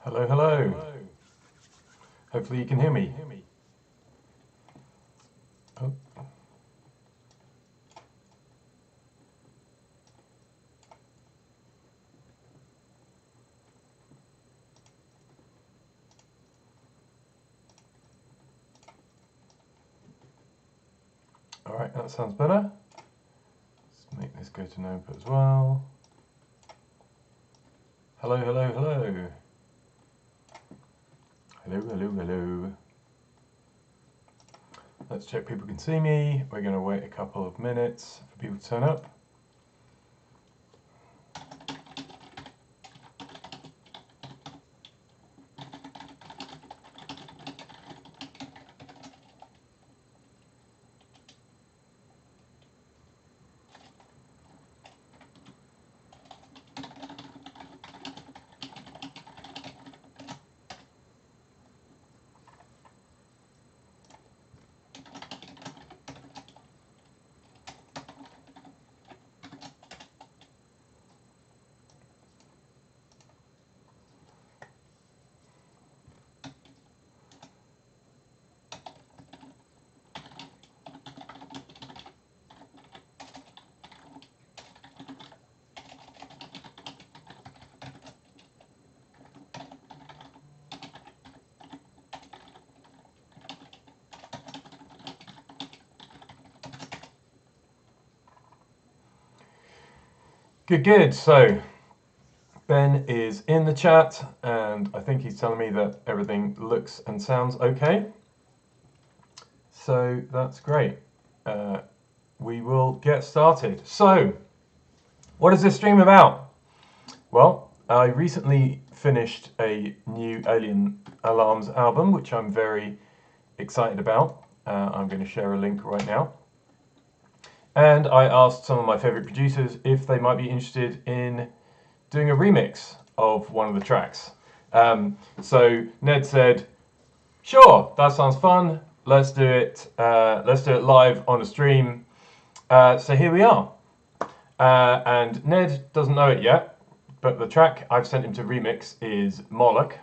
Hello, hello. Hopefully you can hear me. Oh. All right, that sounds better. Let's make this go to no input as well. Hello, hello, hello. Hello, hello, hello. Let's check people can see me. We're going to wait a couple of minutes for people to turn up. Good, good. So Ben is in the chat and I think he's telling me that everything looks and sounds okay. So that's great. We will get started. So, what is this stream about? Well, I recently finished a new Alien Alarms album, which I'm very excited about. I'm going to share a link right now. And I asked some of my favorite producers if they might be interested in doing a remix of one of the tracks. So Ned said, "Sure, that sounds fun. Let's do it. Let's do it live on a stream." So here we are. And Ned doesn't know it yet, but the track I've sent him to remix is Moloch.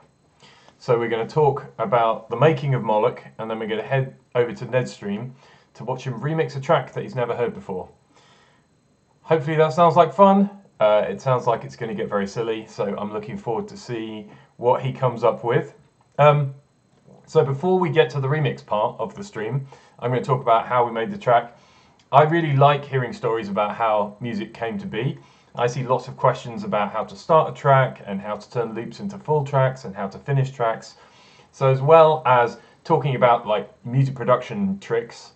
So we're going to talk about the making of Moloch, and then we're going to head over to Ned's stream to watch him remix a track that he's never heard before. Hopefully that sounds like fun. It sounds like it's going to get very silly, so I'm looking forward to see what he comes up with. So before we get to the remix part of the stream, I'm going to talk about how we made the track. I really like hearing stories about how music came to be. I see lots of questions about how to start a track and how to turn loops into full tracks and how to finish tracks. So as well as talking about like music production tricks,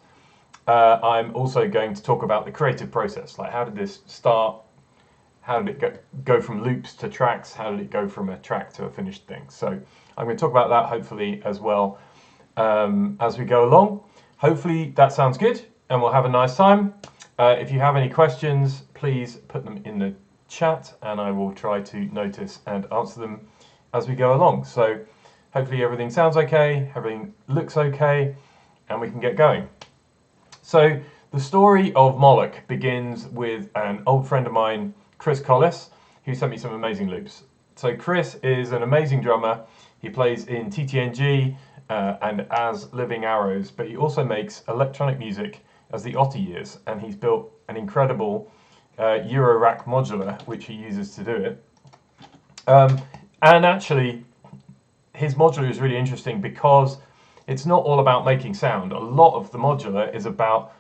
I'm also going to talk about the creative process. Like, how did this start? How did it go from loops to tracks? How did it go from a track to a finished thing? So I'm going to talk about that hopefully as well as we go along. Hopefully that sounds good and we'll have a nice time. If you have any questions, please put them in the chat and I will try to notice and answer them as we go along. So hopefully everything sounds okay, everything looks okay, and we can get going. So the story of Moloch begins with an old friend of mine, Chris Collis, who sent me some amazing loops. So Chris is an amazing drummer. He plays in TTNG and as Living Arrows, but he also makes electronic music as the Otter Years, and he's built an incredible Euro rack modular, which he uses to do it. And actually, his modular is really interesting because it's not all about making sound. A lot of the modular is about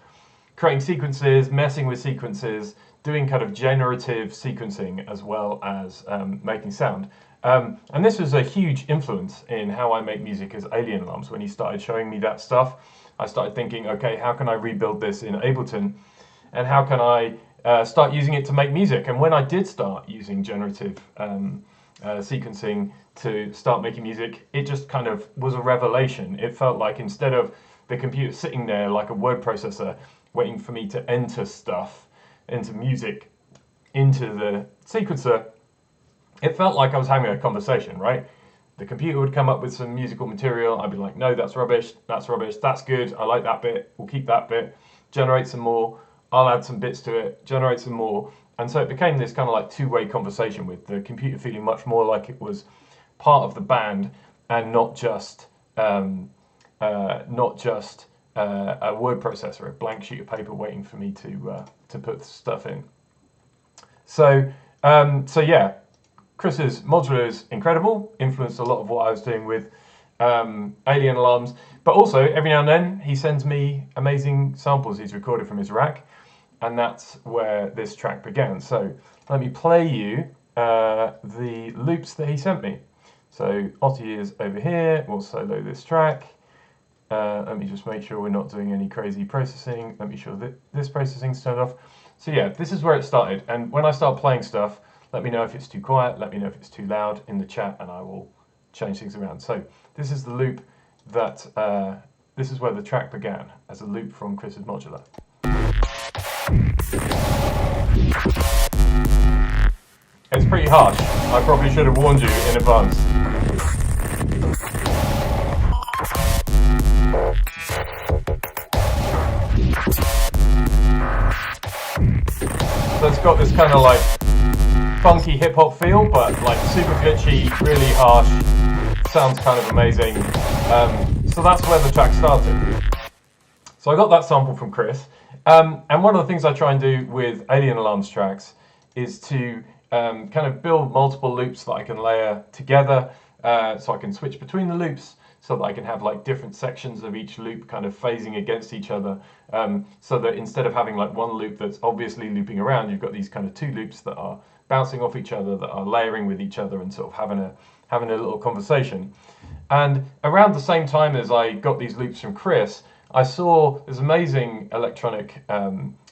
creating sequences, messing with sequences, doing kind of generative sequencing as well as making sound. And this was a huge influence in how I make music as Alien Alarms. When he started showing me that stuff, I started thinking, okay, how can I rebuild this in Ableton? And how can I start using it to make music? And when I did start using generative sequencing to start making music, it just kind of was a revelation. It felt like instead of the computer sitting there like a word processor waiting for me to enter stuff into music into the sequencer, it felt like I was having a conversation, right? The computer would come up with some musical material. I'd be like, no, that's rubbish, that's good, I like that bit, we'll keep that bit, generate some more, I'll add some bits to it, generate some more. And so it became this kind of like two-way conversation with the computer feeling much more like it was part of the band and not just a word processor, a blank sheet of paper waiting for me to put stuff in. So yeah, Chris's modular is incredible, influenced a lot of what I was doing with Alien Alarms, but also every now and then he sends me amazing samples he's recorded from his rack, and that's where this track began. So let me play you the loops that he sent me. So Otty is over here, we'll solo this track. Let me just make sure we're not doing any crazy processing. Let me sure that this processing's turned off. So yeah, this is where it started, and when I start playing stuff, let me know if it's too quiet, let me know if it's too loud in the chat, and I will change things around. So this is the loop that, this is where the track began, as a loop from Chris's modular. It's pretty harsh. I probably should have warned you in advance. So it's got this kind of like funky hip hop feel, but like super glitchy, really harsh, sounds kind of amazing. So that's where the track started. So I got that sample from Chris, and one of the things I try and do with Alien Alarms tracks is to kind of build multiple loops that I can layer together, so I can switch between the loops, so that I can have like different sections of each loop kind of phasing against each other, so that instead of having like one loop that's obviously looping around, you've got these kind of two loops that are bouncing off each other, that are layering with each other and sort of having a little conversation. And around the same time as I got these loops from Chris, I saw this amazing electronic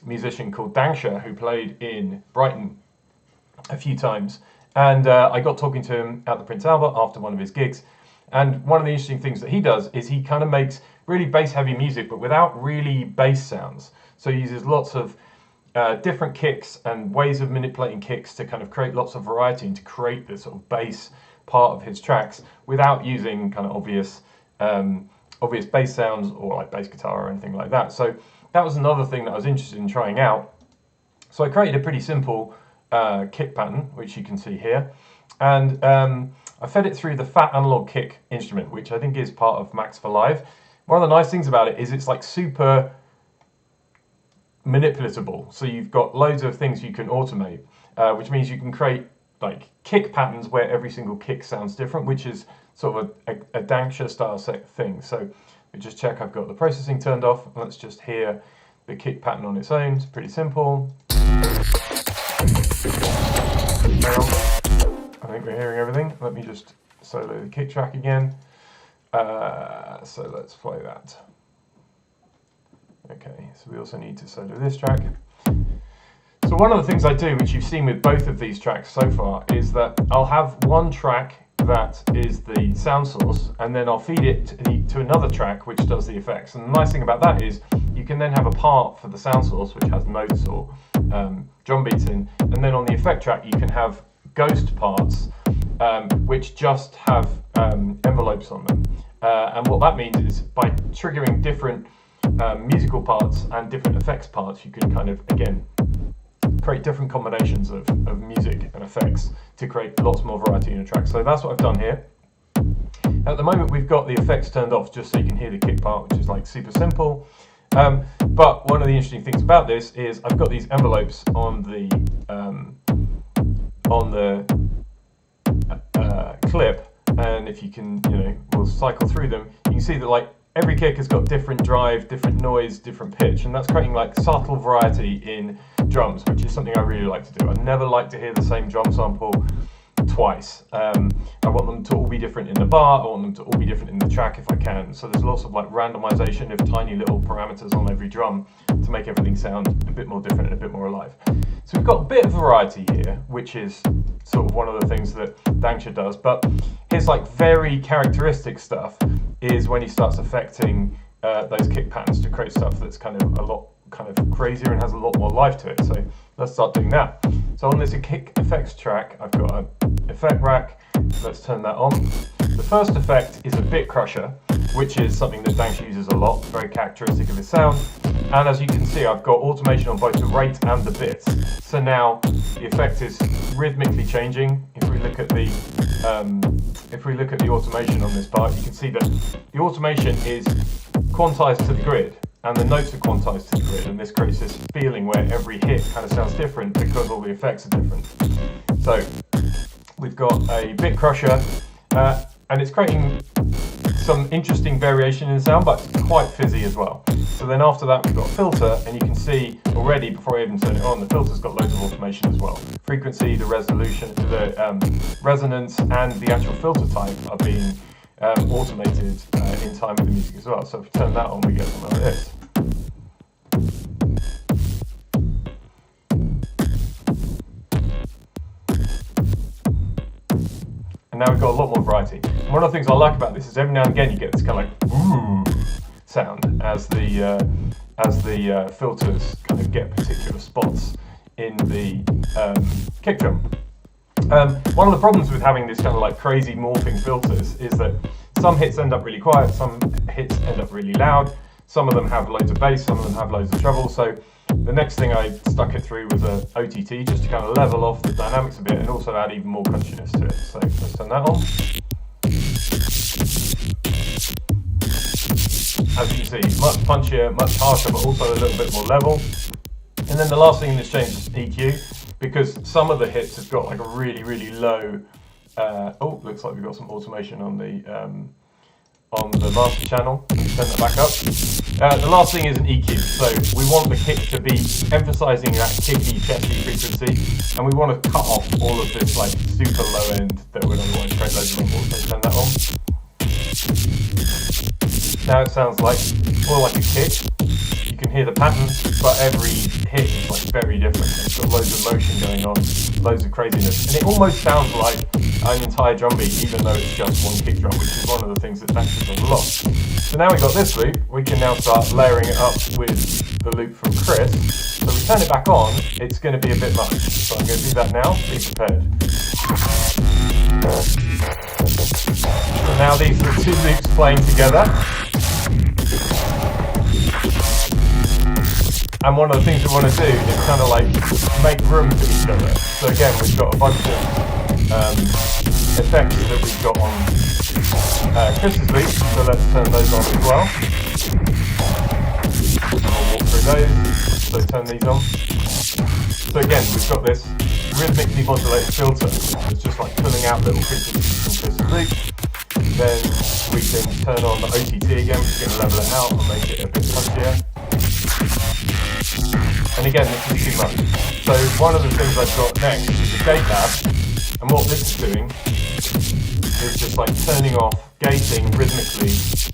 musician called Dangsha, who played in Brighton a few times, and I got talking to him at the Prince Albert after one of his gigs. And one of the interesting things that he does is he kind of makes really bass-heavy music, but without really bass sounds. So he uses lots of different kicks and ways of manipulating kicks to kind of create lots of variety and to create this sort of bass part of his tracks without using kind of obvious bass sounds or like bass guitar or anything like that. So that was another thing that I was interested in trying out. So I created a pretty simple kick pattern, which you can see here, and I fed it through the Fat Analog Kick instrument, which I think is part of Max for Live. One of the nice things about it is it's like super manipulatable. So you've got loads of things you can automate, which means you can create like kick patterns where every single kick sounds different, which is sort of a Dangsha style thing. So we just check I've got the processing turned off. Let's just hear the kick pattern on its own. It's pretty simple. I think we're hearing everything. Let me just solo the kick track again. So let's play that. Okay, so we also need to solo this track. So one of the things I do, which you've seen with both of these tracks so far, is that I'll have one track that is the sound source, and then I'll feed it to another track which does the effects. And the nice thing about that is you can then have a part for the sound source which has notes or drum beats in, and then on the effect track you can have ghost parts which just have envelopes on them. And what that means is by triggering different musical parts and different effects parts, you can kind of, again, create different combinations of music and effects to create lots more variety in a track. So that's what I've done here. At the moment we've got the effects turned off just so you can hear the kick part, which is like super simple. But one of the interesting things about this is I've got these envelopes on the clip, and if you can, we'll cycle through them. You can see that like every kick has got different drive, different noise, different pitch, and that's creating like subtle variety in drums, which is something I really like to do. I never like to hear the same drum sample twice. I want them to all be different in the bar, I want them to all be different in the track if I can. So there's lots of like randomization of tiny little parameters on every drum to make everything sound a bit more different and a bit more alive. So we've got a bit of variety here, which is sort of one of the things that Dangsha does, but his like very characteristic stuff is when he starts affecting those kick patterns to create stuff that's kind of a lot crazier and has a lot more life to it. So let's start doing that. So on this kick effects track, I've got an effect rack. Let's turn that on. The The first effect is a bit crusher, which is something that Danks uses a lot, very characteristic of his sound. And as you can see, I've got automation on both the rate and the bits. So now the effect is rhythmically changing. If we look at the automation on this part, you can see that the automation is quantized to the grid, and the notes are quantized to the grid, and this creates this feeling where every hit kind of sounds different because all the effects are different. So we've got a bit crusher, and it's creating some interesting variation in the sound, but it's quite fizzy as well. So then after that we've got a filter, and you can see already before I even turn it on, the filter's got loads of automation as well. Frequency, the resolution, the resonance, and the actual filter type are being automated in time with the music as well. So if we turn that on, we get something like this. And now we've got a lot more variety. And one of the things I like about this is every now and again you get this kind of like ooh sound as the filters kind of get particular spots in the kick drum. One of the problems with having this kind of like crazy morphing filters is that some hits end up really quiet, some hits end up really loud, some of them have loads of bass, some of them have loads of treble. So the next thing I stuck it through was a OTT just to kind of level off the dynamics a bit and also add even more crunchiness to it. So let's turn that on. As you can see, much punchier, much harsher, but also a little bit more level. And then the last thing in this change is EQ, because some of the hits have got like a really, really low. Oh, looks like we've got some automation on the master channel. Let me turn that back up. The last thing is an EQ. So we want the kick to be emphasizing that kicky, chesty frequency, and we want to cut off all of this like super low end that would otherwise create loads of rumble. So turn that on. Now it sounds like more like a kick. You can hear the pattern, but every hit is like very different. It's got loads of motion going on, loads of craziness, and it almost sounds like an entire drum beat, even though it's just one kick drum, which is one of the things that Danks does a lot. So now we've got this loop, we can now start layering it up with the loop from Chris. So we turn it back on, it's going to be a bit much. So I'm going to do that now. Be prepared. So now these are the two loops playing together. And one of the things we want to do is kind of like make room for each other. So again, we've got a bunch of effects that we've got on Chris's loop, so let's turn those on as well. And we'll walk through those, so turn these on. So again, we've got this rhythmically modulated filter that's just like pulling out little frequencies from Chris's loop. Then we can turn on the OTT again, which is going to level it out and make it a bit punchier. And again, this is too much. So one of the things I've got next is the gate lab, and what this is doing is just like turning off, gating rhythmically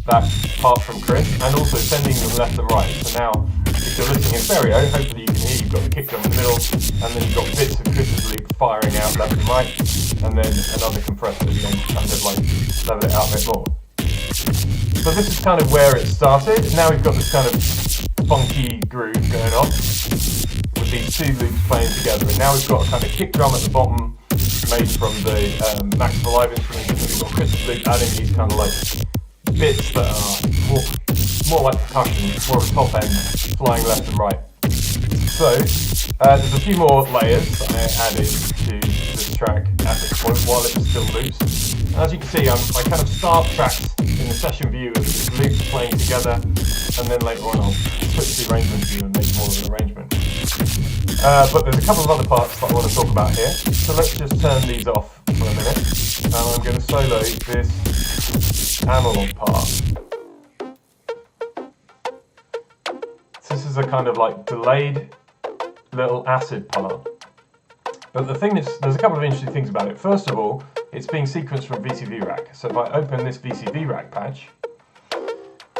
that part from Chris, and also sending them left and right. So now, if you're listening in stereo, hopefully you can hear you've got the kick drum in the middle, and then you've got bits of Chris's loop firing out left and right, and then another compressor again to kind of like level it out a bit more. So this is kind of where it started. Now we've got this kind of funky groove going on with these two loops playing together, and now we've got a kind of kick drum at the bottom made from the Max Live instrument, and then we've got Chris's loop adding these kind of like bits that are more like percussion, more of a top end flying left and right. So there's a few more layers that I added to this track at this point while it still loops. And as you can see, I kind of start tracks in the session view of these loops playing together, and then later on I'll switch to the arrangement view and make more of an arrangement. But there's a couple of other parts that I want to talk about here, so let's just turn these off for a minute, and I'm going to solo this analog part. So this is a kind of like delayed little acid part. But the thing is, there's a couple of interesting things about it. First of all, it's being sequenced from VCV Rack. So if I open this VCV Rack patch,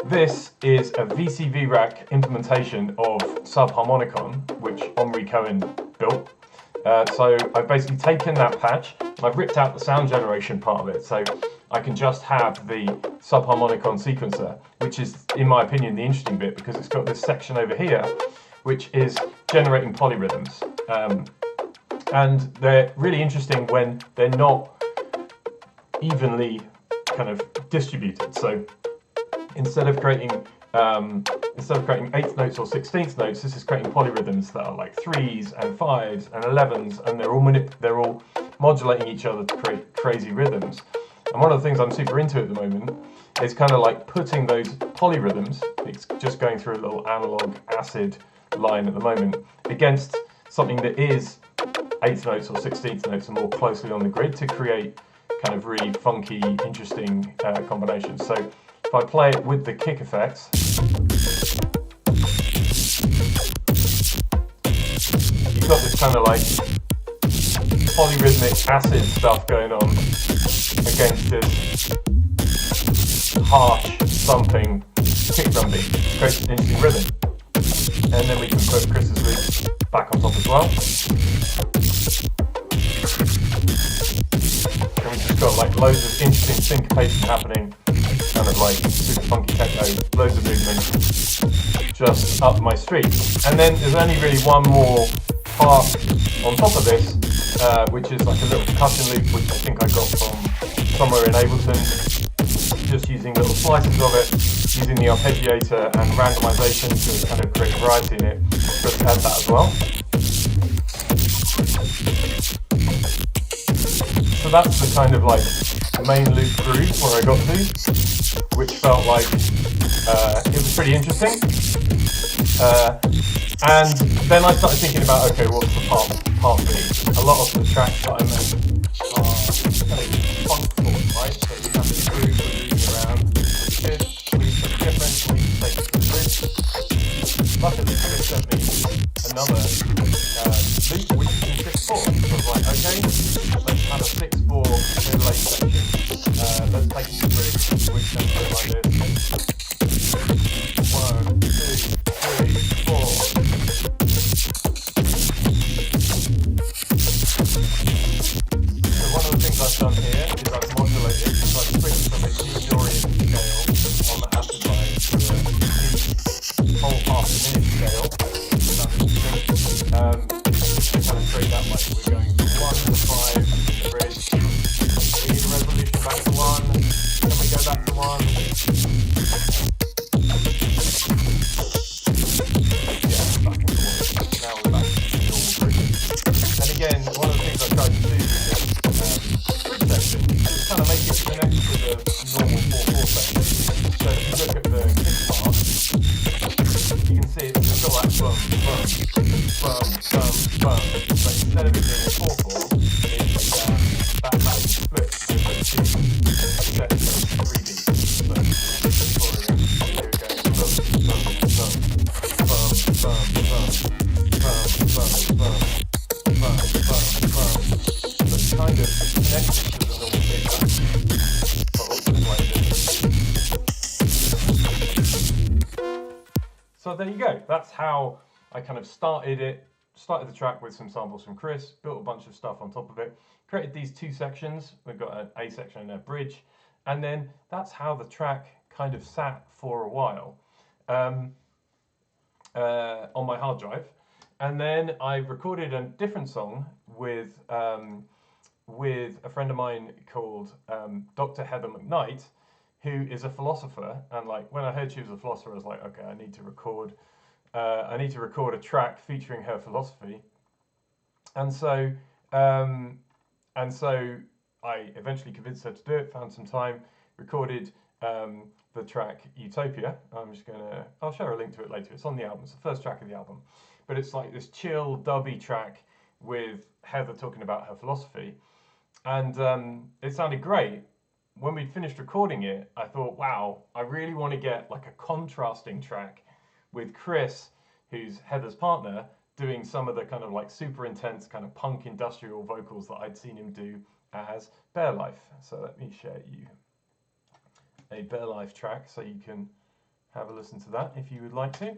this is a VCV Rack implementation of Subharmonicon, which Omri Cohen built. So I've basically taken that patch and I've ripped out the sound generation part of it, so I can just have the Subharmonicon sequencer, which is, in my opinion, the interesting bit, because it's got this section over here which is generating polyrhythms. And they're really interesting when they're not evenly kind of distributed. So instead of creating 8th notes or 16th notes, this is creating polyrhythms that are like 3s and 5s and 11s, and they're all modulating each other to create crazy rhythms. And one of the things I'm super into at the moment is kind of like putting those polyrhythms, it's just going through a little analog acid line at the moment, against something that is 8th notes or 16th notes and more closely on the grid to create kind of really funky, interesting combinations. So if I play it with the kick effects, you've got this kind of like polyrhythmic acid stuff going on against this harsh, thumping kick drum beat. It creates an interesting rhythm. And then we can put Chris's loops back on top as well. And we've just got like loads of interesting syncopation happening, kind of like super funky techno, loads of movement just up my street. And then there's only really one more part on top of this, which is like a little percussion loop, which I think I got from somewhere in Ableton. Just using little slices of it, using the arpeggiator and randomization to kind of create variety in it. Just add that as well. So that's the kind of like main loop groove where I got to, which felt like it was pretty interesting. And then I started thinking about, okay, what's the part B? A lot of the tracks that I make are kind of functional, right? So we have this groove we're moving around. Good, we differentially take it to the bridge. Luckily, Chris sent me another loop which is in 6/4. So I was like, okay, let's have a 6/4 middle 8 section. Let's take it to the bridge, which then goes like this. 1, 2, 3, 4. So one of the things I've done here is I've modulated, so I've switched from a G-Dorian scale on the acid line to a G whole half a minute scale. To kind of create that like we're going from 1 to 5 in the bridge. We need a resolution back to 1. Then we go back to 1. Again, one of the things I tried to do with this bridge section is kind of make it connect to the normal 4/4 section. So if you look at the kick part, you can see it's still that bum, bum, bum, bum, bum. But instead of it being a 4/4, it's that pattern split. So it's set to 3 beats. So here we go. Bum, bum, bum, bum, bum, bum, bum, bum, bum. So kind of connected to the normal feedback, but also slightly different. So there you go. That's how I kind of started the track with some samples from Chris, built a bunch of stuff on top of it, created these 2 sections. We've got an A section and a bridge, and then that's how the track kind of sat for a while on my hard drive. And then I recorded a different song with a friend of mine called Dr. Heather McKnight, who is a philosopher. And like when I heard she was a philosopher, I was like, okay, I need to record a track featuring her philosophy. And so I eventually convinced her to do it. Found some time, recorded the track Utopia. I'll share a link to it later. It's on the album. It's the first track of the album. But it's like this chill, dubby track with Heather talking about her philosophy. And it sounded great. When we finished recording it, I thought, wow, I really want to get like a contrasting track with Chris, who's Heather's partner, doing some of the kind of like super intense kind of punk industrial vocals that I'd seen him do as Bear Life. So let me share you a Bear Life track so you can have a listen to that if you would like to.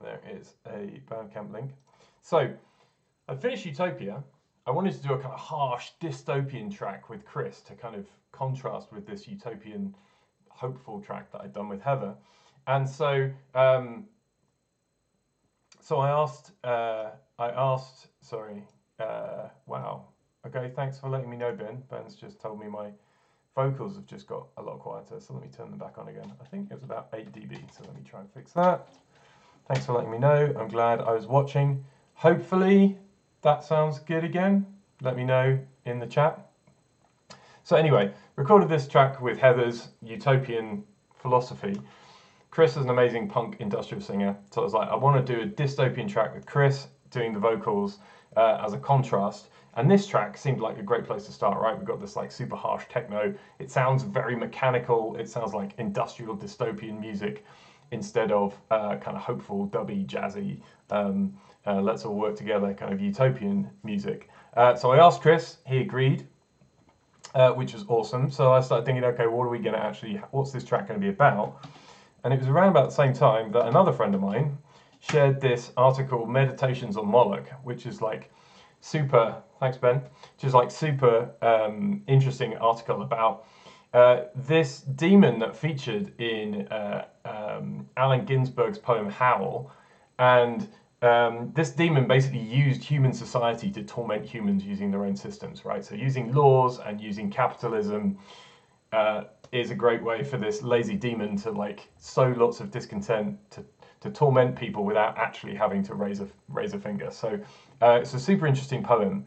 There is a Bandcamp link. So I finished Utopia. I wanted to do a kind of harsh dystopian track with Chris to kind of contrast with this utopian hopeful track that I'd done with Heather. And so wow. Okay, thanks for letting me know, Ben. Ben's just told me my vocals have just got a lot quieter, so let me turn them back on again. I think it was about 8 dB, so let me try and fix that. Thanks for letting me know. I'm glad I was watching. Hopefully that sounds good again. Let me know in the chat. So anyway, recorded this track with Heather's Utopian Philosophy. Chris is an amazing punk industrial singer, so I was like, I want to do a dystopian track with Chris doing the vocals as a contrast. And this track seemed like a great place to start, right? We've got this like super harsh techno. It sounds very mechanical. It sounds like industrial dystopian music instead of kind of hopeful, dubby, jazzy, let's all work together kind of utopian music. So I asked Chris, he agreed, which was awesome. So I started thinking, okay, what are we going to actually, what's this track going to be about? And it was around about the same time that another friend of mine shared this article, Meditations on Moloch, which is like super, thanks Ben, which is like super interesting article about this demon that featured in Allen Ginsberg's poem Howl. And this demon basically used human society to torment humans using their own systems, right? So using laws and using capitalism is a great way for this lazy demon to like sow lots of discontent, to torment people without actually having to raise a finger. So it's a super interesting poem.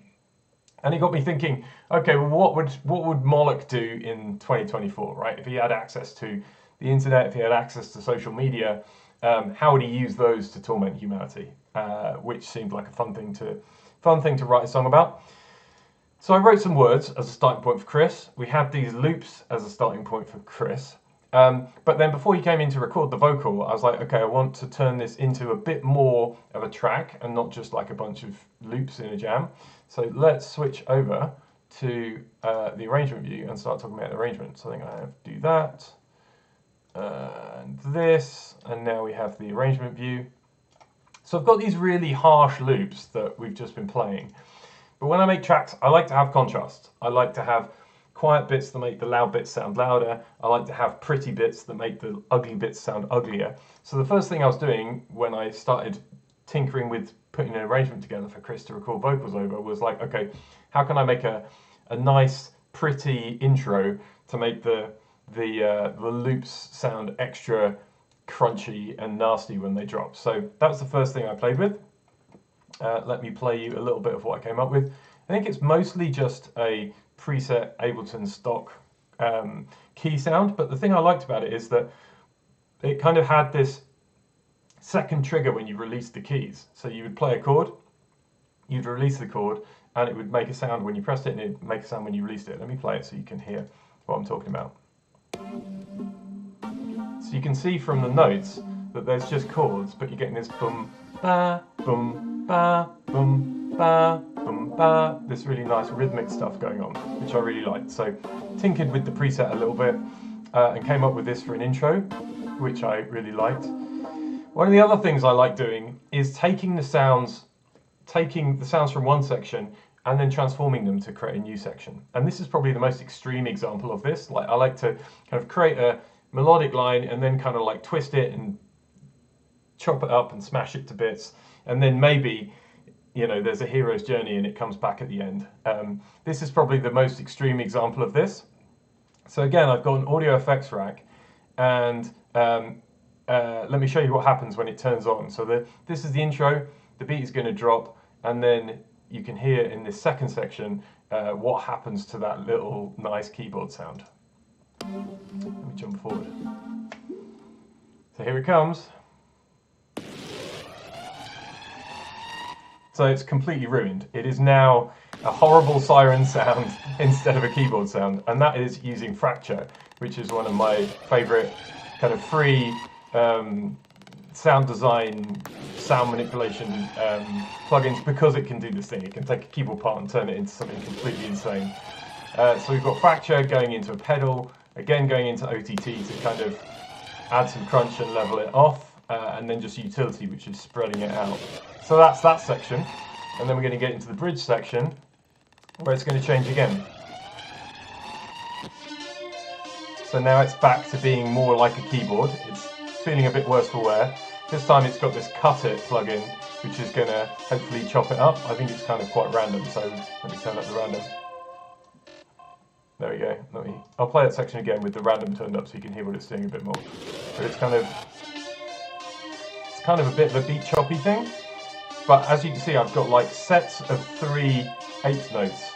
And it got me thinking, okay, well, what would Moloch do in 2024, right? If he had access to the internet, if he had access to social media, how would he use those to torment humanity? Which seemed like a fun thing to write a song about. So I wrote some words as a starting point for Chris. We had these loops as a starting point for Chris. But then before he came in to record the vocal, I was like, okay, I want to turn this into a bit more of a track and not just like a bunch of loops in a jam. So let's switch over to the arrangement view and start talking about the arrangement. So I think I have to do that and this, and now we have the arrangement view. So I've got these really harsh loops that we've just been playing. But when I make tracks, I like to have contrast. I like to have quiet bits that make the loud bits sound louder. I like to have pretty bits that make the ugly bits sound uglier. So the first thing I was doing when I started tinkering with putting an arrangement together for Chris to record vocals over was like, okay, how can I make a nice, pretty intro to make the loops sound extra crunchy and nasty when they drop? So that was the first thing I played with. Let me play you a little bit of what I came up with. I think it's mostly just a preset Ableton stock key sound, but the thing I liked about it is that it kind of had this second trigger when you released the keys. So you would play a chord, you'd release the chord, and it would make a sound when you pressed it, and it'd make a sound when you released it. Let me play it so you can hear what I'm talking about. So you can see from the notes that there's just chords, but you're getting this boom, ba, boom, ba, boom, ba, boom, ba, this really nice rhythmic stuff going on, which I really liked. So tinkered with the preset a little bit and came up with this for an intro, which I really liked. One of the other things I like doing is taking the sounds from one section and then transforming them to create a new section. And this is probably the most extreme example of this. Like, I like to kind of create a melodic line and then kind of like twist it and chop it up and smash it to bits. And then maybe, you know, there's a hero's journey and it comes back at the end. This is probably the most extreme example of this. So again, I've got an audio effects rack, and let me show you what happens when it turns on. So this is the intro, the beat is going to drop, and then you can hear in this second section what happens to that little nice keyboard sound. Let me jump forward. So here it comes. So it's completely ruined. It is now a horrible siren sound instead of a keyboard sound, and that is using Fracture, which is one of my favorite kind of free sound design, sound manipulation plugins, because it can do this thing. It can take a keyboard part and turn it into something completely insane. So we've got Fracture going into a pedal, again going into OTT to kind of add some crunch and level it off, and then just Utility, which is spreading it out. So that's that section, and then we're going to get into the bridge section, where it's going to change again. So now it's back to being more like a keyboard. It's feeling a bit worse for wear. This time it's got this Cut It plugin, which is going to hopefully chop it up. I think it's kind of quite random, so let me turn up the random. There we go. I'll play that section again with the random turned up so you can hear what it's doing a bit more. But it's kind of a bit of a beat choppy thing. But as you can see, I've got like sets of 3 8th notes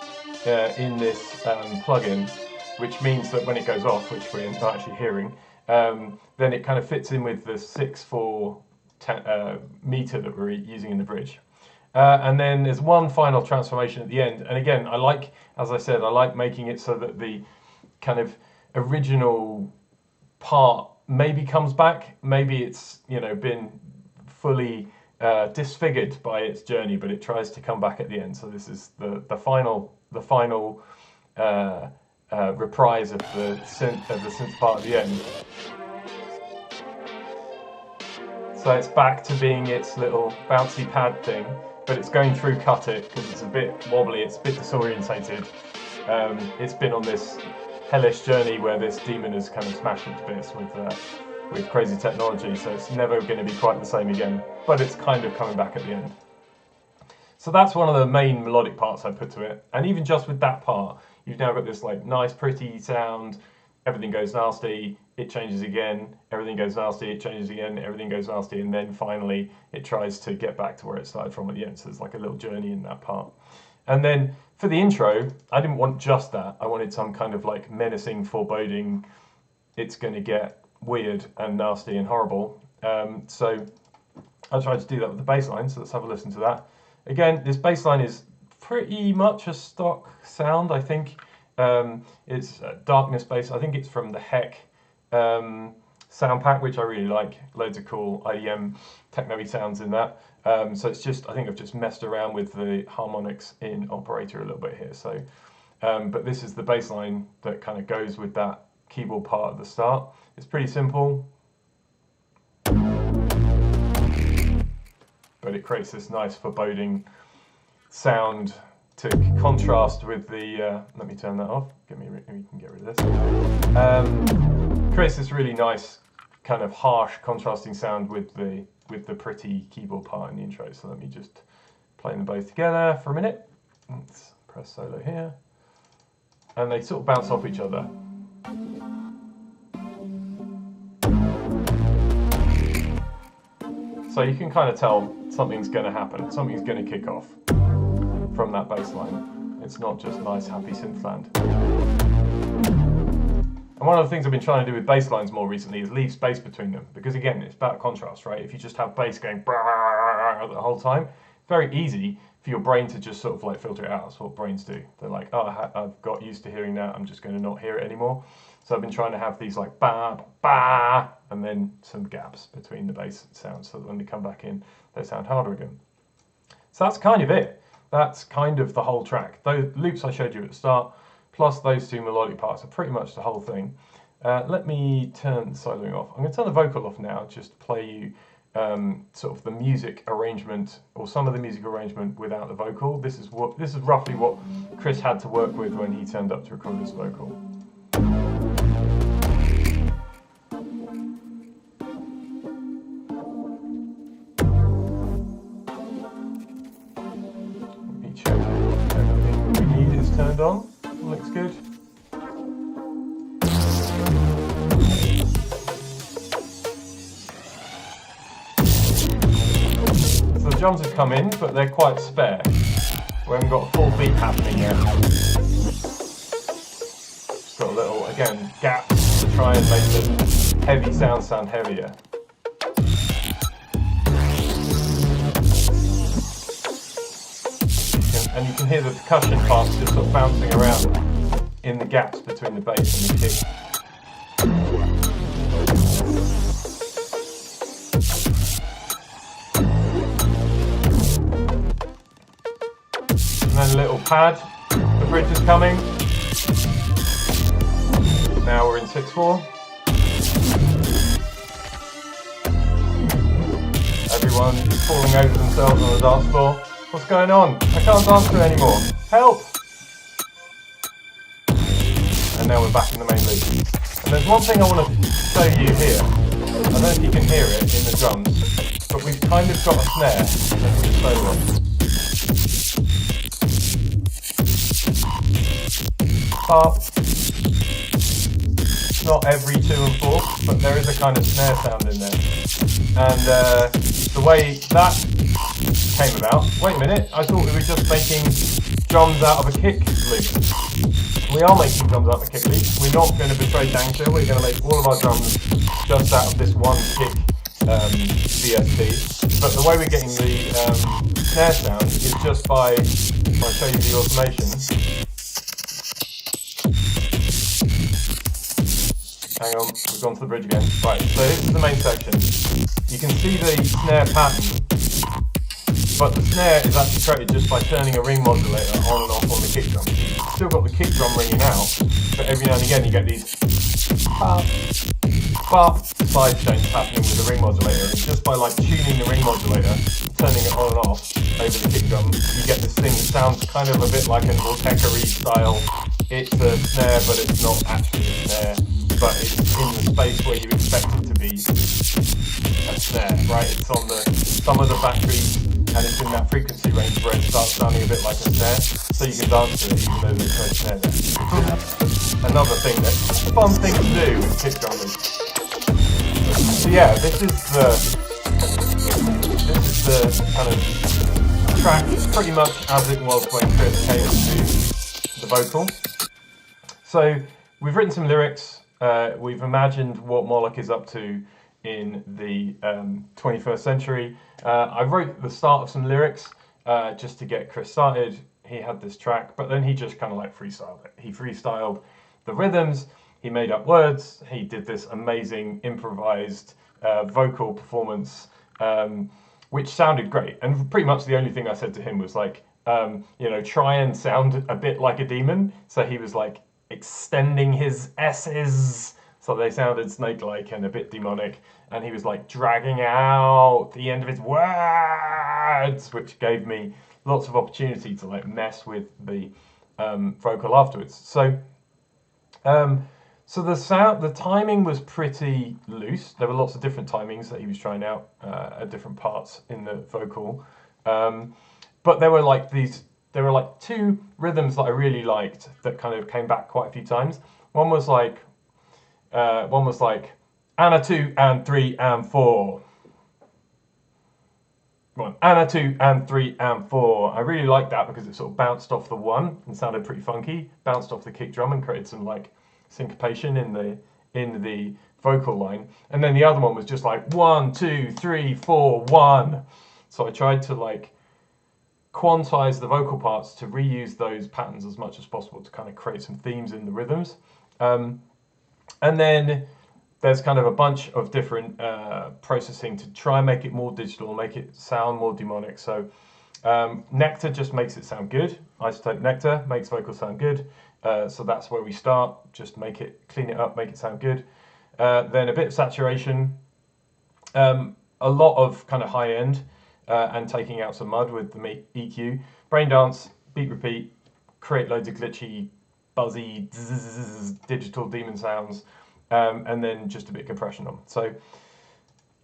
in this plugin, which means that when it goes off, which we're not actually hearing, then it kind of fits in with the 6/4 meter that we're using in the bridge. And then there's one final transformation at the end. And again, I like, as I said, I like making it so that the kind of original part maybe comes back. Maybe it's, you know, been fully disfigured by its journey, but it tries to come back at the end. So this is the final reprise of the synth part at the end. So it's back to being its little bouncy pad thing, but it's going through cut it because it's a bit wobbly, it's a bit disorientated. It's been on this hellish journey where this demon has kind of smashed it to bits with crazy technology, so it's never going to be quite the same again, but it's kind of coming back at the end. So that's one of the main melodic parts I put to it, and even just with that part, you've now got this like nice pretty sound. Everything goes nasty, it changes again, everything goes nasty, it changes again, everything goes nasty, and then finally it tries to get back to where it started from at the end. So there's like a little journey in that part. And then for the intro, I didn't want just that. I wanted some kind of like menacing foreboding, it's going to get weird and nasty and horrible. So I tried to do that with the bass line, so let's have a listen to that. Again, this bass line is pretty much a stock sound, I think. It's darkness bass. I think it's from the Heck sound pack, which I really like. Loads of cool IDM techno-y sounds in that. So it's just, I think I've just messed around with the harmonics in Operator a little bit here. So, but this is the bass line that kind of goes with that keyboard part at the start. It's pretty simple, but it creates this nice foreboding sound to contrast with the, let me turn that off, we can get rid of this. Creates this really nice kind of harsh contrasting sound with the pretty keyboard part in the intro. So let me just play them both together for a minute. Let's press solo here. And they sort of bounce off each other. So you can kind of tell something's going to happen, something's going to kick off from that bass line. It's not just nice, happy synthland. And one of the things I've been trying to do with bass lines more recently is leave space between them, because again, it's about contrast, right? If you just have bass going the whole time, it's very easy for your brain to just sort of like filter it out. That's what brains do. They're like, oh, I've got used to hearing that, I'm just going to not hear it anymore. So I've been trying to have these like ba, ba, and then some gaps between the bass sounds so that when they come back in, they sound harder again. So that's kind of it. That's kind of the whole track. Those loops I showed you at the start, plus those 2 melodic parts are pretty much the whole thing. Let me turn soloing off. I'm going to turn the vocal off now, just to play you sort of the music arrangement, or some of the music arrangement without the vocal. This is roughly what Chris had to work with when he turned up to record this vocal. Everything we need is turned on. Looks good. So the drums have come in, but they're quite spare. We haven't got a full beat happening yet. Just got a little, again, gaps to try and make the heavy sound heavier. And you can hear the percussion parts just sort of bouncing around in the gaps between the bass and the kick. And then a little pad, the bridge is coming. Now we're in 6/4. Everyone is falling over themselves on the dance floor. What's going on? I can't dance to it anymore. Help! And now we're back in the main loop. And there's one thing I want to show you here. I don't know if you can hear it in the drums, but we've kind of got a snare. Let's just solo on. Pop, not every 2 and 4, but there is a kind of snare sound in there. And the way that came about, wait a minute, I thought we were just making drums out of a kick loop. We are making drums out of a kick loop. We're not going to betray Dangster, we're going to make all of our drums just out of this one kick VST. But the way we're getting the snare sound is just by, if I show you the automation. Hang on, we've gone to the bridge again. Right, so this is the main section. You can see the snare pattern, but the snare is actually created just by turning a ring modulator on and off on the kick drum. You've still got the kick drum ringing out, but every now and again you get these side changes happening with the ring modulator. And just by like tuning the ring modulator, turning it on and off over the kick drum, you get this thing that sounds kind of a bit like an Orteca-y style. It's a snare, but it's not actually a snare. But it's in the space where you expect it to be a snare, right? It's on some of the batteries, and it's in that frequency range where it starts sounding a bit like a snare, so you can dance to it even though there's no snare there. Another thing that's a fun thing to do with kick drumming. So yeah, this is the kind of track pretty much as it was when Chris came to the vocal. So we've written some lyrics. We've imagined what Moloch is up to in the 21st century. I wrote the start of some lyrics just to get Chris started. He had this track, but then he just kind of like freestyled it. He freestyled the rhythms, he made up words, he did this amazing improvised vocal performance, which sounded great. And pretty much the only thing I said to him was like, try and sound a bit like a demon. So he was like, extending his S's so they sounded snake-like and a bit demonic, and he was like dragging out the end of his words, which gave me lots of opportunity to like mess with the vocal afterwards. So the timing was pretty loose. There were lots of different timings that he was trying out at different parts in the vocal, but there were like two rhythms that I really liked that kind of came back quite a few times. One was like and a 2 and 3 and 4. And a 2 and 3 and 4. I really liked that because it sort of bounced off the 1 and sounded pretty funky. Bounced off the kick drum and created some like syncopation in the vocal line. And then the other one was just like 1 2 3 4 1. So I tried to like quantize the vocal parts to reuse those patterns as much as possible to kind of create some themes in the rhythms. And then there's kind of a bunch of different processing to try and make it more digital, make it sound more demonic. So Nectar just makes it sound good. Isotope Nectar makes vocals sound good. So that's where we start. Just clean it up, make it sound good. Then a bit of saturation, a lot of kind of high end, and taking out some mud with the EQ. Brain dance, beat repeat, create loads of glitchy, buzzy, digital demon sounds, and then just a bit of compression on. So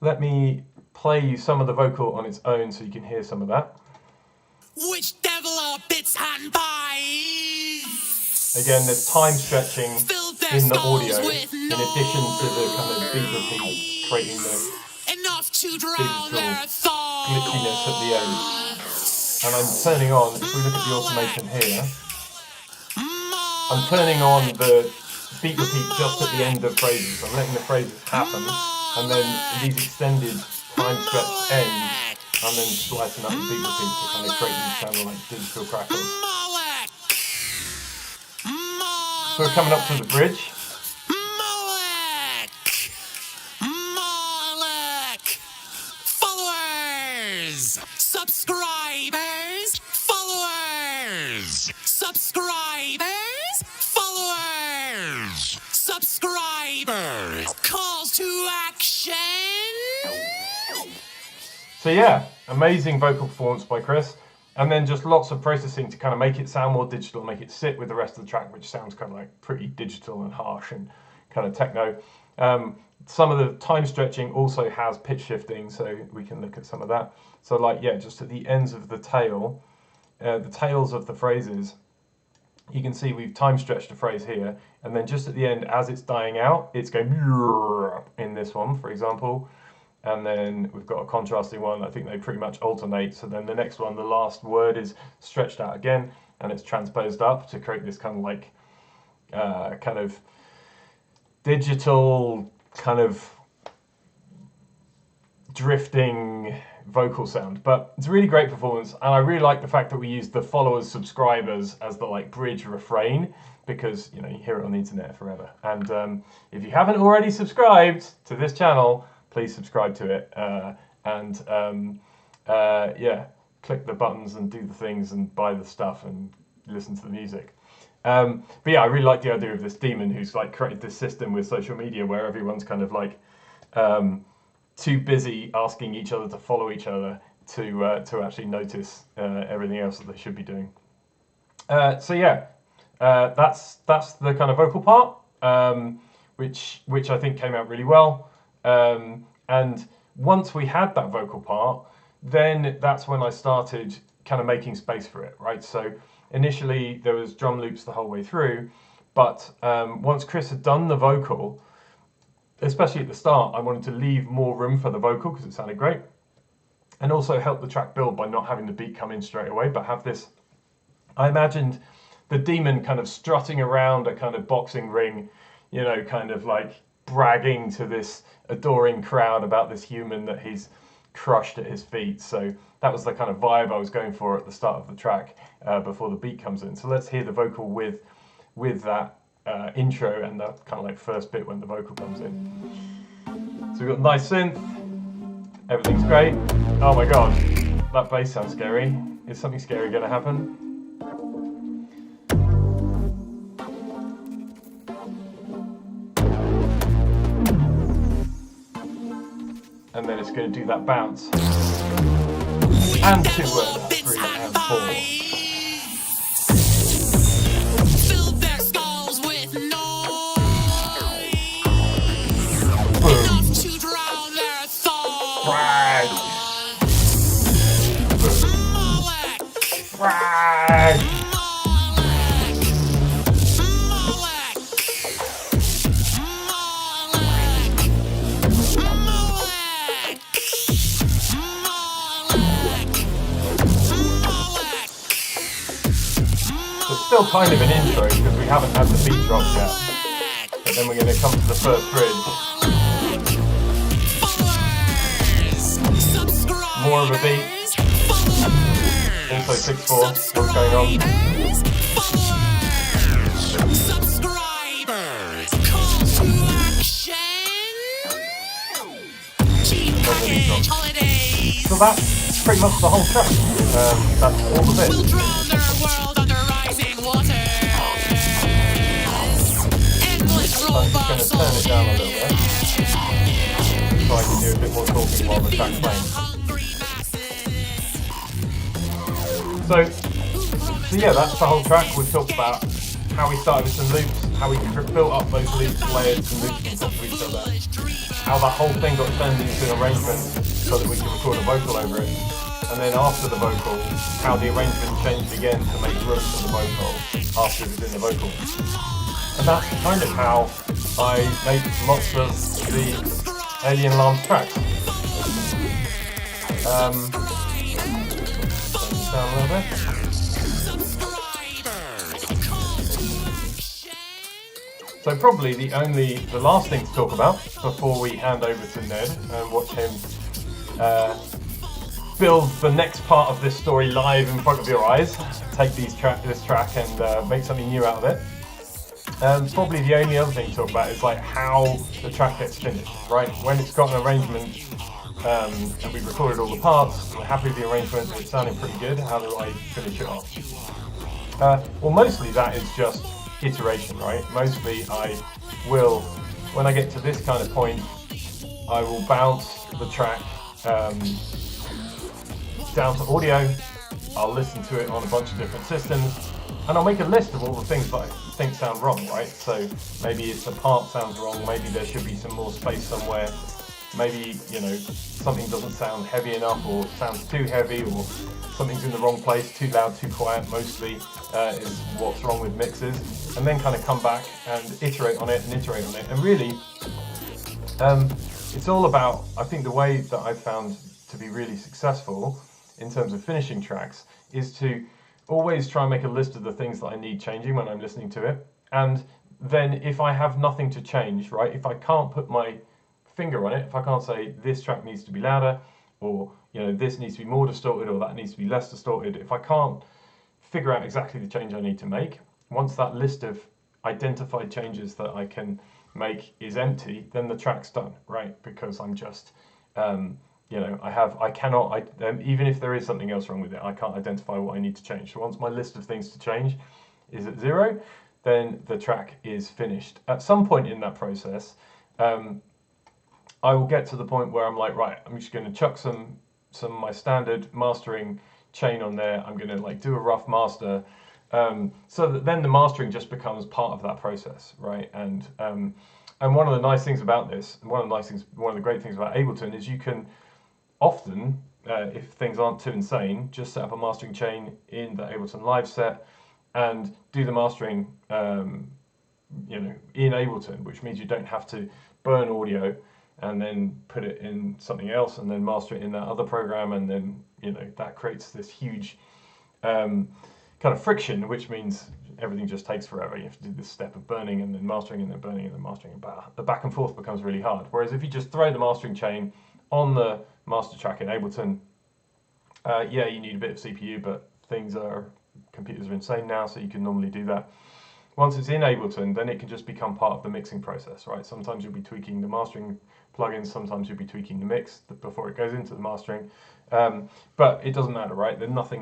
let me play you some of the vocal on its own so you can hear some of that. Which develop its hand pies? Again, there's time stretching in the audio, in addition to the kind of beat repeat, creating the digital glitchiness at the end. And I'm turning on, if we look at the automation here, I'm turning on the beat repeat just at the end of phrases. I'm letting the phrases happen, and then these extended time stretched ends, and then splicing up the beat repeat to kind of create these kind of like digital crackles. So we're coming up to the bridge. Subscribers, followers, subscribers, followers, subscribers, calls to action. So yeah, amazing vocal performance by Chris, and then just lots of processing to kind of make it sound more digital, make it sit with the rest of the track, which sounds kind of like pretty digital and harsh and kind of techno. Some of the time stretching also has pitch shifting, so we can look at some of that. So like, yeah, just at the ends of the tail, the tails of the phrases, you can see we've time stretched a phrase here, and then just at the end, as it's dying out, it's going in this one, for example. And then we've got a contrasting one. I think they pretty much alternate. So then the next one, the last word is stretched out again, and it's transposed up to create this kind of like kind of digital kind of drifting vocal sound. But it's a really great performance, and I really like the fact that we used the followers subscribers as the like bridge refrain, because you know you hear it on the internet forever. And if you haven't already subscribed to this channel, please subscribe to it, yeah, click the buttons and do the things and buy the stuff and listen to the music. But yeah, I really like the idea of this demon who's like created this system with social media where everyone's kind of like too busy asking each other to follow each other to actually notice everything else that they should be doing. So yeah, that's the kind of vocal part, which I think came out really well. And once we had that vocal part, then that's when I started kind of making space for it, right? So initially there was drum loops the whole way through, but once Chris had done the vocal, especially at the start, I wanted to leave more room for the vocal because it sounded great, and also help the track build by not having the beat come in straight away, but have this. I imagined the demon kind of strutting around a kind of boxing ring, you know, kind of like bragging to this adoring crowd about this human that he's crushed at his feet. So that was the kind of vibe I was going for at the start of the track before the beat comes in. So let's hear the vocal with that intro and that kind of like first bit when the vocal comes in. So we've got nice synth, everything's great. Oh my god, that bass sounds scary. Is something scary going to happen? And then it's going to do that bounce. And 2 words, 3 and 4. Fill their skulls with noise. Boom. Enough to drown their thoughts. Brag. Molech. Brag. Still kind of an intro because we haven't had the beat drop yet. But then we're going to come to the first bridge. More of a beat. Also 6/4. What's going on? So that's pretty much the whole track. That's all the bits. I'm just going to turn it down a little bit so I can do a bit more talking while the track's playing. So yeah, that's the whole track. We've talked about how we started with some loops, how we built up those loops, layered some loops on top of each other, how that whole thing got turned into an arrangement so that we could record a vocal over it, and then after the vocal, how the arrangement changed again to make room for the vocal after it was in the vocal. And that's kind of how I make lots of the Alien Alarms tracks. Turn it down a little bit. So probably the last thing to talk about before we hand over to Ned and watch him build the next part of this story live in front of your eyes, take this track and make something new out of it. Probably the only other thing to talk about is like how the track gets finished, right? When it's got an arrangement and we've recorded all the parts, we're happy with the arrangement, it's sounding pretty good, how do I finish it off? Well, mostly that is just iteration, right? Mostly I will, when I get to this kind of point, I will bounce the track down to audio, I'll listen to it on a bunch of different systems, and I'll make a list of all the things that I think sound wrong, right? So maybe if the part sounds wrong, maybe there should be some more space somewhere. maybe, you know, something doesn't sound heavy enough or sounds too heavy, or something's in the wrong place, too loud, too quiet, mostly is what's wrong with mixes, and then kind of come back and iterate on it and iterate on it. And really, it's all about, I think the way that I've found to be really successful in terms of finishing tracks is to always try and make a list of the things that I need changing when I'm listening to it. And then if I have nothing to change, right, if I can't put my finger on it, if I can't say this track needs to be louder, or, you know, this needs to be more distorted, or that needs to be less distorted, if I can't figure out exactly the change I need to make, once that list of identified changes that I can make is empty, then the track's done, right? Because I'm just, you know, I cannot, even if there is something else wrong with it, I can't identify what I need to change. So once my list of things to change is at 0, then the track is finished. At some point in that process, I will get to the point where I'm like, right, I'm just going to chuck some of my standard mastering chain on there. I'm going to like do a rough master, so that then the mastering just becomes part of that process, right? And one of the nice things about this, and one of the great things about Ableton is you can often, if things aren't too insane, just set up a mastering chain in the Ableton Live set and do the mastering, you know, in Ableton, which means you don't have to burn audio and then put it in something else and then master it in that other program, and then, you know, that creates this huge kind of friction, which means everything just takes forever. You have to do this step of burning and then mastering and then burning and then mastering, and the back and forth becomes really hard. Whereas if you just throw the mastering chain on the master track in Ableton, yeah, you need a bit of CPU, but computers are insane now, so you can normally do that. Once it's in Ableton, then it can just become part of the mixing process, right? Sometimes you'll be tweaking the mastering plugins, sometimes you'll be tweaking the mix before it goes into the mastering, but it doesn't matter, right? Then nothing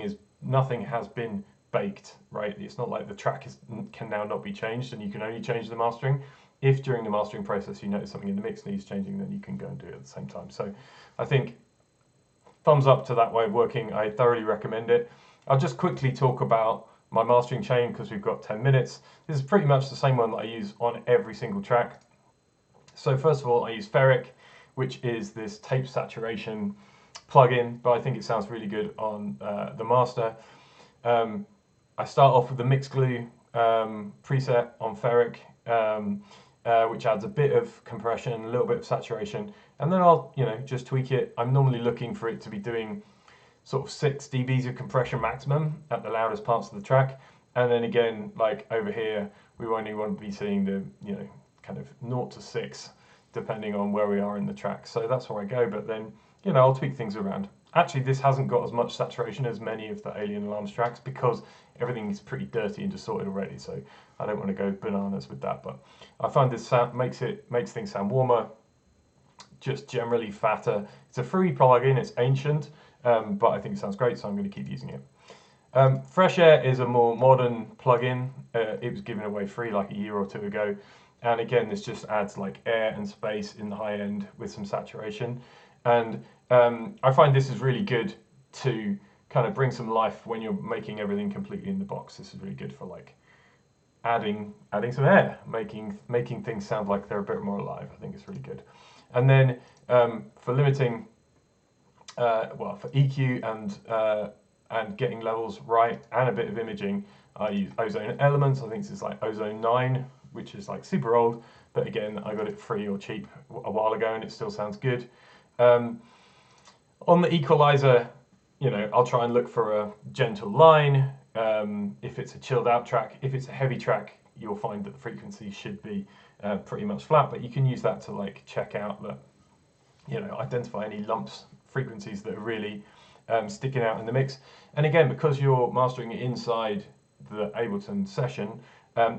has been baked, right? It's not like the track can now not be changed and you can only change the mastering. If during the mastering process you notice something in the mix needs changing, then you can go and do it at the same time. So I think thumbs up to that way of working. I thoroughly recommend it. I'll just quickly talk about my mastering chain because we've got 10 minutes. This is pretty much the same one that I use on every single track. So first of all, I use Ferric, which is this tape saturation plugin, but I think it sounds really good on the master. I start off with the mix glue preset on Ferric, which adds a bit of compression, a little bit of saturation, and then I'll, you know, just tweak it. I'm normally looking for it to be doing sort of 6 dBs of compression maximum at the loudest parts of the track, and then again, like over here, we only want to be seeing the, you know, kind of 0 to 6 depending on where we are in the track. So that's where I go, but then, you know, I'll tweak things around. Actually, this hasn't got as much saturation as many of the Alien Alarms tracks because everything is pretty dirty and distorted already, so I don't want to go bananas with that. But I find this sound makes things sound warmer, just generally fatter. It's a free plugin, it's ancient, but I think it sounds great, so I'm going to keep using it. Fresh Air is a more modern plugin. It was given away free like a year or two ago, and again, this just adds like air and space in the high end with some saturation. And I find this is really good to kind of bring some life when you're making everything completely in the box. This is really good for like adding some air, making things sound like they're a bit more alive. I think it's really good. And then for limiting, well, for EQ and getting levels right and a bit of imaging, I use Ozone Elements. I think this is like Ozone 9, which is like super old, but again, I got it free or cheap a while ago and it still sounds good. On the equalizer, you know, I'll try and look for a gentle line. If it's a chilled out track, if it's a heavy track, you'll find that the frequency should be pretty much flat, but you can use that to like check out that, you know, identify any lumps, frequencies that are really sticking out in the mix. And again, because you're mastering it inside the Ableton session,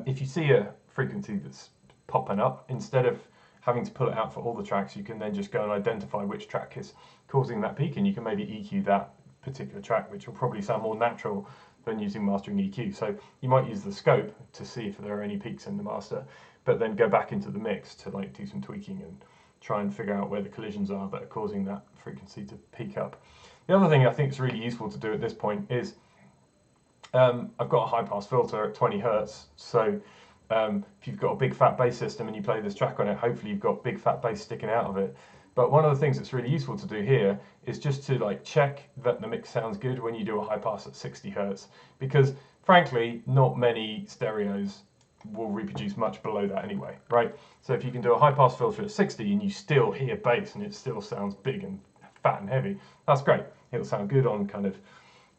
if you see a frequency that's popping up, instead of having to pull it out for all the tracks, you can then just go and identify which track is causing that peak, and you can maybe EQ that particular track, which will probably sound more natural than using mastering EQ. So you might use the scope to see if there are any peaks in the master, but then go back into the mix to like do some tweaking and try and figure out where the collisions are that are causing that frequency to peak up. The other thing I think is really useful to do at this point is I've got a high pass filter at 20 Hertz, so if you've got a big fat bass system and you play this track on it, hopefully you've got big fat bass sticking out of it. But one of the things that's really useful to do here is just to like check that the mix sounds good when you do a high pass at 60 Hertz, because frankly, not many stereos will reproduce much below that anyway, right? So if you can do a high pass filter at 60 and you still hear bass and it still sounds big and fat and heavy, that's great. It'll sound good on kind of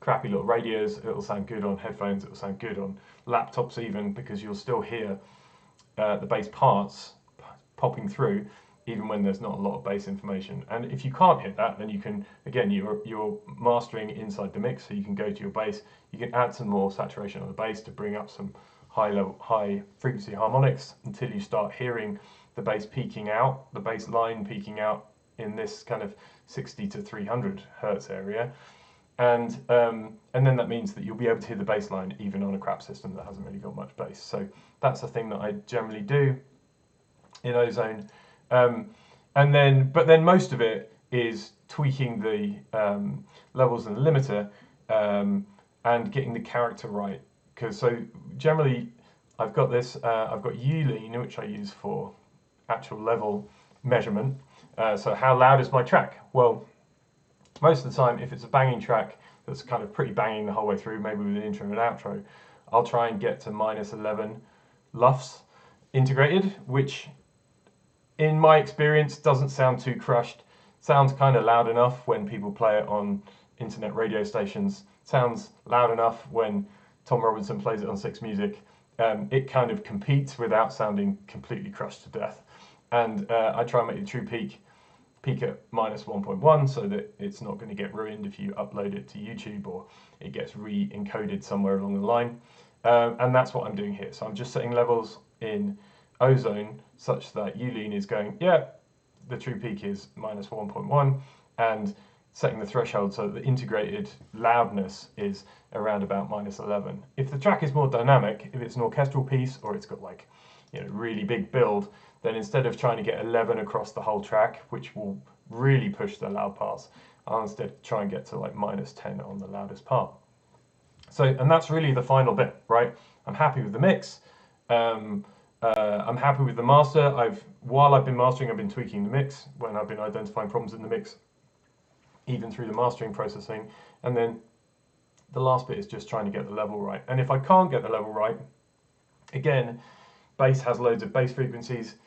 crappy little radios, it'll sound good on headphones, it'll sound good on laptops even, because you'll still hear the bass parts popping through even when there's not a lot of bass information. And if you can't hit that, then you can, again, you're mastering inside the mix, so you can go to your bass, you can add some more saturation on the bass to bring up some high frequency harmonics until you start hearing the bass peaking out, the bass line peaking out in this kind of 60 to 300 Hertz area. And then that means that you'll be able to hear the bass line even on a crap system that hasn't really got much bass. So that's a thing that I generally do in Ozone. But then most of it is tweaking the levels and the limiter and getting the character right. Because so generally I've got this, I've got U-lean, which I use for actual level measurement. So how loud is my track? Well, most of the time, if it's a banging track that's kind of pretty banging the whole way through, maybe with an intro and an outro, I'll try and get to -11 LUFS integrated, which in my experience doesn't sound too crushed. Sounds kind of loud enough when people play it on internet radio stations. Sounds loud enough when Tom Robinson plays it on Six Music. It kind of competes without sounding completely crushed to death. And I try and make the true peak at -1.1 so that it's not going to get ruined if you upload it to YouTube or it gets re-encoded somewhere along the line. And that's what I'm doing here. So I'm just setting levels in Ozone such that U-lean is going, yeah, the true peak is -1.1, and setting the threshold so that the integrated loudness is around about -11. If the track is more dynamic, if it's an orchestral piece or it's got like, really big build, then instead of trying to get 11 across the whole track, which will really push the loud parts, I'll instead try and get to like -10 on the loudest part. So, and that's really the final bit, right? I'm happy with the mix. I'm happy with the master. While I've been mastering, I've been tweaking the mix when I've been identifying problems in the mix, even through the mastering processing. And then the last bit is just trying to get the level right. And if I can't get the level right, again, bass has loads of bass frequencies.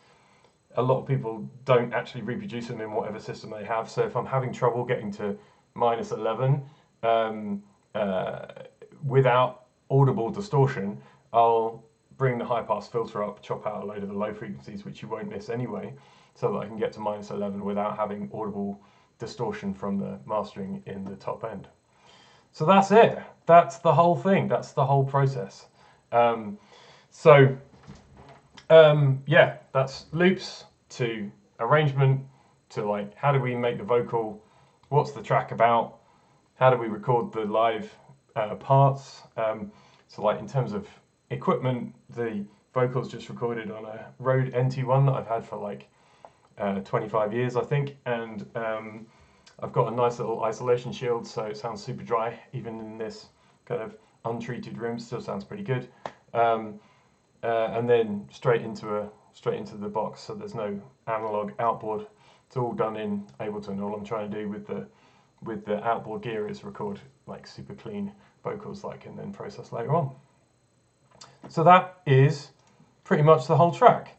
A lot of people don't actually reproduce them in whatever system they have. So if I'm having trouble getting to -11 without audible distortion, I'll bring the high pass filter up, chop out a load of the low frequencies, which you won't miss anyway, so that I can get to -11 without having audible distortion from the mastering in the top end. So that's it. That's the whole thing. That's the whole process. Yeah, that's loops to arrangement to like how do we make the vocal, what's the track about, how do we record the live parts. So like in terms of equipment, the vocals just recorded on a Rode NT1 that I've had for like 25 years, I think, and I've got a nice little isolation shield, so it sounds super dry even in this kind of untreated room. Still sounds pretty good. And then straight into the box, so there's no analog outboard. It's all done in Ableton. All I'm trying to do with the outboard gear is record like super clean vocals that I can then process later on. So that is pretty much the whole track.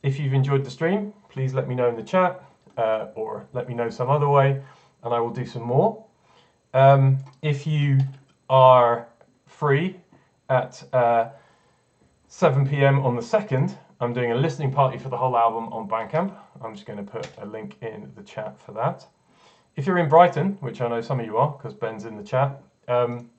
If you've enjoyed the stream, please let me know in the chat or let me know some other way, and I will do some more. If you are free at 7 p.m. on the 2nd, I'm doing a listening party for the whole album on Bandcamp. I'm just going to put a link in the chat for that. If you're in Brighton, which I know some of you are because Ben's in the chat, I'm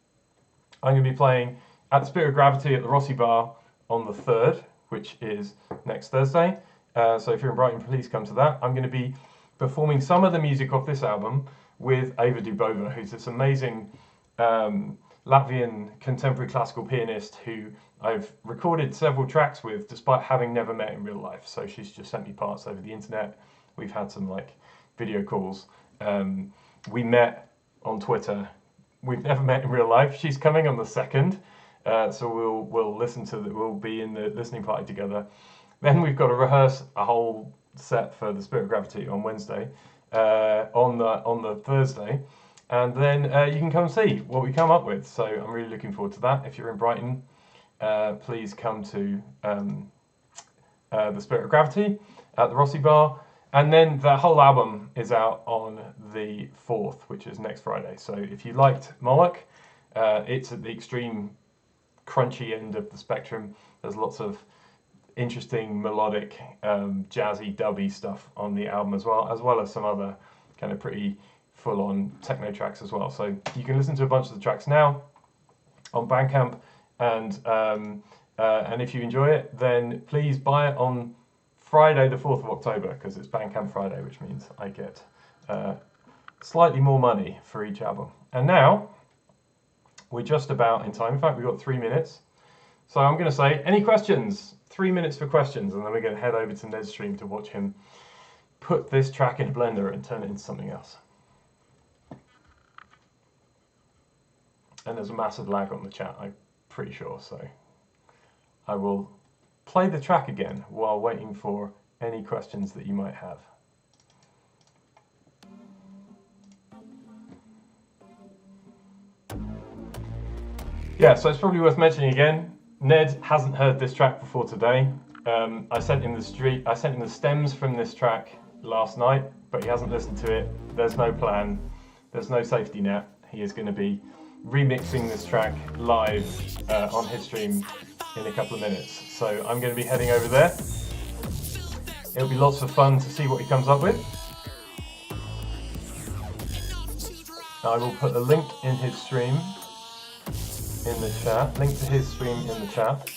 going to be playing at the Spirit of Gravity at the Rossi Bar on the 3rd, which is next Thursday. So if you're in Brighton, please come to that. I'm going to be performing some of the music off this album with Ava Dubova, who's this amazing Latvian contemporary classical pianist who I've recorded several tracks with despite having never met in real life. So she's just sent me parts over the internet. We've had some like video calls. We met on Twitter. We've never met in real life. She's coming on the 2nd. So we'll listen to that. We'll be in the listening party together. Then we've got to rehearse a whole set for the Spirit of Gravity on Wednesday, on the Thursday, and then you can come and see what we come up with. So I'm really looking forward to that. If you're in Brighton, please come to the Spirit of Gravity at the Rossi Bar. And then the whole album is out on the 4th, which is next Friday. So if you liked Moloch, it's at the extreme crunchy end of the spectrum. There's lots of interesting melodic, jazzy, dubby stuff on the album as well as some other kind of pretty full-on techno tracks as well. So you can listen to a bunch of the tracks now on Bandcamp, and if you enjoy it, then please buy it on Friday the 4th of October, because it's Bandcamp Friday, which means I get slightly more money for each album. And now we're just about in time. In fact, we've got 3 minutes. So I'm going to say, any questions? 3 minutes for questions, and then we're going to head over to Nedstream to watch him put this track in a blender and turn it into something else. And there's a massive lag on the chat, I'm pretty sure, so I will play the track again while waiting for any questions that you might have. Yeah, so it's probably worth mentioning again, Ned hasn't heard this track before today. I sent him the stems from this track last night, but he hasn't listened to it. There's no plan, there's no safety net. He is going to be remixing this track live on his stream in a couple of minutes. So I'm going to be heading over there. It'll be lots of fun to see what he comes up with. I will put a link in his stream in the chat, link to his stream in the chat,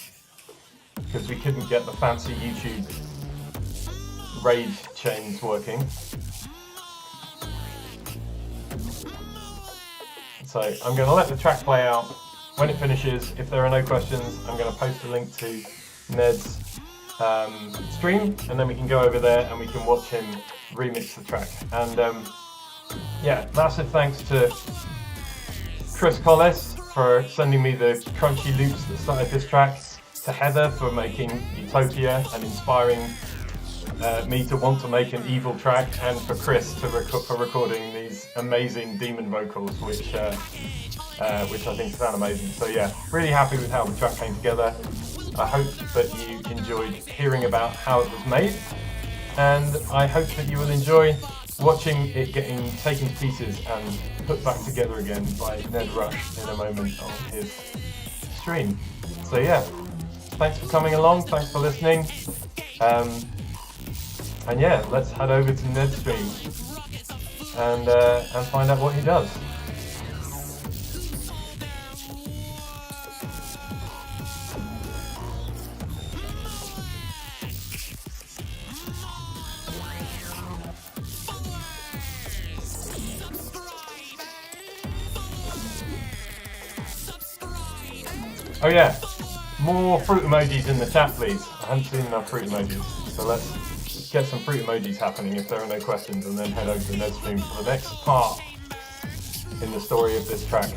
because we couldn't get the fancy YouTube raid chains working. So I'm going to let the track play out. When it finishes, if there are no questions, I'm going to post a link to Ned's stream, and then we can go over there and we can watch him remix the track. And yeah, massive thanks to Chris Collis for sending me the crunchy loops that started this track, to Heather for making Utopia and inspiring me to want to make an evil track, and for Chris for recording these amazing demon vocals, which I think sound amazing. So yeah, really happy with how the track came together. I hope that you enjoyed hearing about how it was made, and I hope that you will enjoy watching it getting taken to pieces and put back together again by Ned Rush in a moment on his stream. So yeah, thanks for coming along, thanks for listening, and yeah, let's head over to Ned's stream and find out what he does. Oh yeah, more fruit emojis in the chat please. I haven't seen enough fruit emojis, so let's get some fruit emojis happening if there are no questions, and then head over to Nedstream for the next part in the story of this track.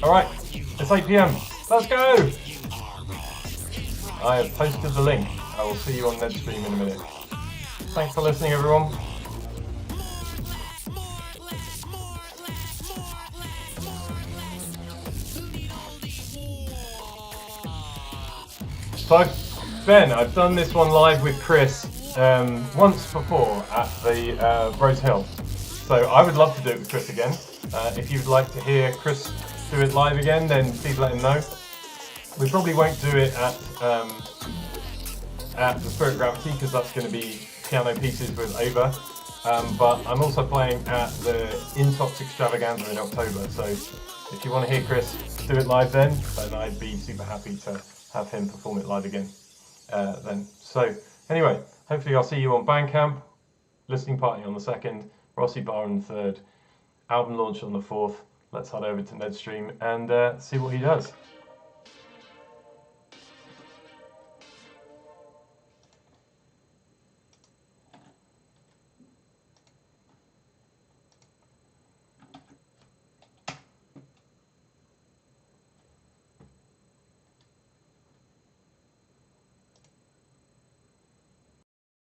Alright, it's 8 PM, let's go! I have posted the link. I will see you on Nedstream in a minute. Thanks for listening, everyone. So, Ben, I've done this one live with Chris once before at the Rose Hill. So I would love to do it with Chris again. If you'd like to hear Chris do it live again, then please let him know. We probably won't do it at the Spirit Gravity, because that's going to be piano pieces with Ava. But I'm also playing at the Intox Extravaganza in October. So if you want to hear Chris do it live then I'd be super happy to have him perform it live again then. So anyway, hopefully I'll see you on Bandcamp, listening party on the 2nd, Rossi Bar on the 3rd, album launch on the 4th. Let's head over to Nedstream and see what he does.